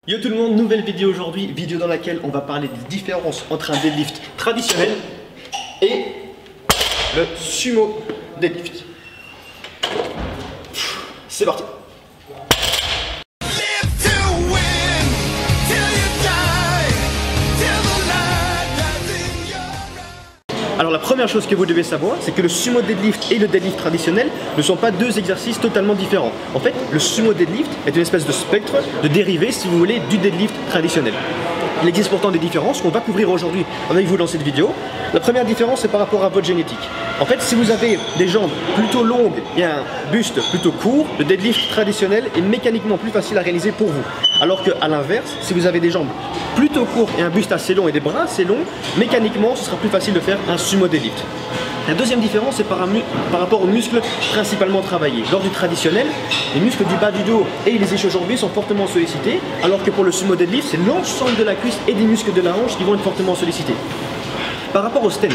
Yo tout le monde, nouvelle vidéo aujourd'hui, vidéo dans laquelle on va parler des différences entre un deadlift traditionnel et le sumo deadlift. C'est parti. Alors la première chose que vous devez savoir, c'est que le sumo deadlift et le deadlift traditionnel ne sont pas deux exercices totalement différents. En fait, le sumo deadlift est une espèce de spectre, de dérivé, si vous voulez, du deadlift traditionnel. Il existe pourtant des différences qu'on va couvrir aujourd'hui avec vous dans cette vidéo. La première différence, c'est par rapport à votre génétique. En fait, si vous avez des jambes plutôt longues et un buste plutôt court, le deadlift traditionnel est mécaniquement plus facile à réaliser pour vous. Alors qu'à l'inverse, si vous avez des jambes plutôt courtes et un buste assez long et des bras assez longs, mécaniquement, ce sera plus facile de faire un sumo deadlift. La deuxième différence, c'est par rapport aux muscles principalement travaillés. Lors du traditionnel, les muscles du bas du dos et les ischio-jambiers sont fortement sollicités, alors que pour le sumo deadlift, c'est l'ensemble de la cuisse et des muscles de la hanche qui vont être fortement sollicités. Par rapport au stance,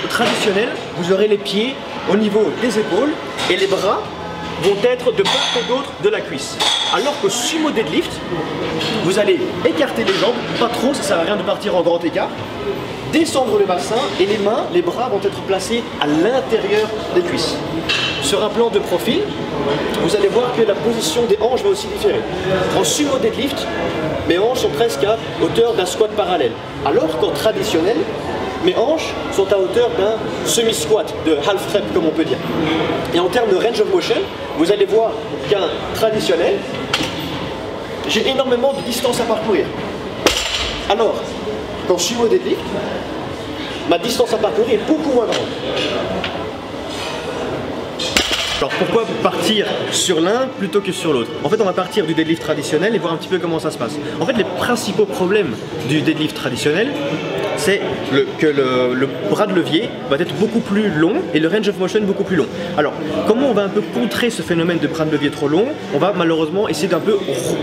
au traditionnel, vous aurez les pieds au niveau des épaules et les bras vont être de part et d'autre de la cuisse. Alors qu'au sumo deadlift, vous allez écarter les jambes, pas trop, ça sert à rien de partir en grand écart, descendre le bassin et les mains, les bras vont être placés à l'intérieur des cuisses. Sur un plan de profil, vous allez voir que la position des hanches va aussi différer. En sumo deadlift, mes hanches sont presque à hauteur d'un squat parallèle, alors qu'en traditionnel, mes hanches sont à hauteur d'un semi-squat, de half rep comme on peut dire. Et en termes de range of motion, vous allez voir qu'un traditionnel, j'ai énormément de distance à parcourir. Alors, qu'en sumo deadlift, ma distance à parcourir est beaucoup moins grande. Alors pourquoi partir sur l'un plutôt que sur l'autre? En fait, on va partir du deadlift traditionnel et voir un petit peu comment ça se passe. En fait, les principaux problèmes du deadlift traditionnel, c'est que le bras de levier va être beaucoup plus long et le range of motion beaucoup plus long. Alors, comment on va un peu contrer ce phénomène de bras de levier trop long? On va malheureusement essayer d'un peu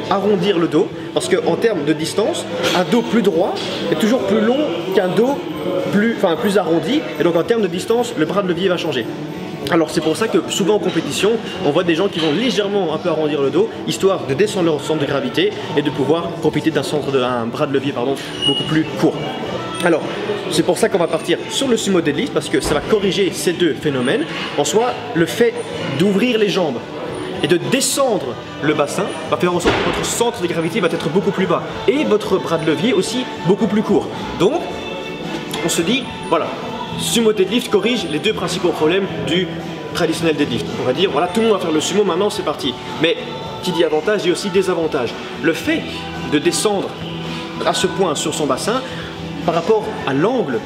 arrondir le dos, parce qu'en termes de distance, un dos plus droit est toujours plus long qu'un dos plus arrondi, et donc en termes de distance, le bras de levier va changer. Alors c'est pour ça que souvent en compétition, on voit des gens qui vont légèrement un peu arrondir le dos, histoire de descendre leur centre de gravité et de pouvoir profiter d'un bras de levier beaucoup plus court. Alors, c'est pour ça qu'on va partir sur le sumo deadlift, parce que ça va corriger ces deux phénomènes. En soi, le fait d'ouvrir les jambes et de descendre le bassin va faire en sorte que votre centre de gravité va être beaucoup plus bas et votre bras de levier aussi beaucoup plus court. Donc, on se dit, voilà, sumo deadlift corrige les deux principaux problèmes du traditionnel deadlift. On va dire, voilà, tout le monde va faire le sumo, maintenant c'est parti. Mais qui dit avantage, dit aussi désavantage. Le fait de descendre à ce point sur son bassin, par rapport à l'angle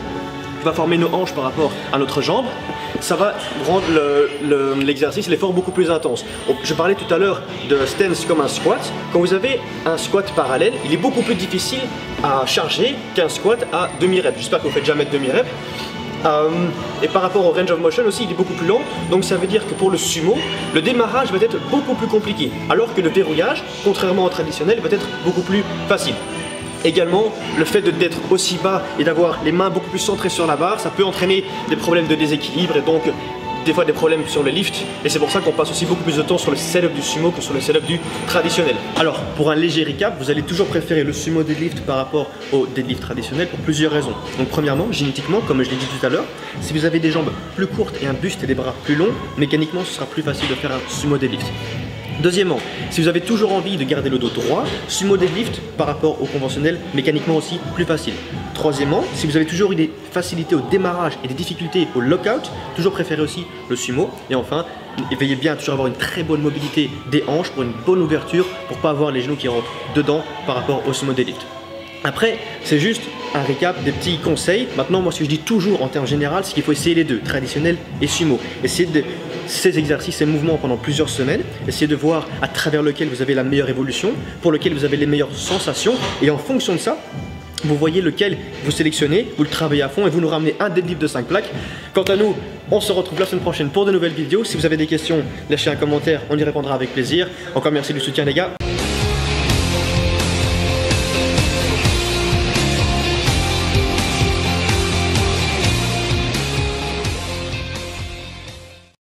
que va former nos hanches par rapport à notre jambe, ça va rendre l'exercice, l'effort beaucoup plus intense. Je parlais tout à l'heure de stance comme un squat. Quand vous avez un squat parallèle, il est beaucoup plus difficile à charger qu'un squat à demi-rep. J'espère que vous faites jamais de demi-rep. Et par rapport au range of motion aussi, il est beaucoup plus lent, donc ça veut dire que pour le sumo, le démarrage va être beaucoup plus compliqué, alors que le verrouillage, contrairement au traditionnel, va être beaucoup plus facile. Également, le fait d'être aussi bas et d'avoir les mains beaucoup plus centrées sur la barre, ça peut entraîner des problèmes de déséquilibre et donc des fois des problèmes sur le lift, et c'est pour ça qu'on passe aussi beaucoup plus de temps sur le setup du sumo que sur le setup du traditionnel. Alors, pour un léger recap, vous allez toujours préférer le sumo deadlift par rapport au deadlift traditionnel pour plusieurs raisons. Donc premièrement, génétiquement, comme je l'ai dit tout à l'heure, si vous avez des jambes plus courtes et un buste et des bras plus longs, mécaniquement ce sera plus facile de faire un sumo deadlift. Deuxièmement, si vous avez toujours envie de garder le dos droit, sumo deadlift par rapport au conventionnel, mécaniquement aussi plus facile. Troisièmement, si vous avez toujours eu des facilités au démarrage et des difficultés au lockout, toujours préférez aussi le sumo. Et enfin, veillez bien à toujours avoir une très bonne mobilité des hanches pour une bonne ouverture, pour ne pas avoir les genoux qui rentrent dedans par rapport au sumo deadlift. Après, c'est juste un récap des petits conseils. Maintenant, moi, ce que je dis toujours en termes généraux, c'est qu'il faut essayer les deux, traditionnel et sumo. Essayez ces exercices, ces mouvements pendant plusieurs semaines. Essayez de voir à travers lequel vous avez la meilleure évolution, pour lequel vous avez les meilleures sensations. Et en fonction de ça, vous voyez lequel vous sélectionnez, vous le travaillez à fond et vous nous ramenez un deadlift de 5 plaques. Quant à nous, on se retrouve la semaine prochaine pour de nouvelles vidéos. Si vous avez des questions, lâchez un commentaire, on y répondra avec plaisir. Encore merci du soutien les gars.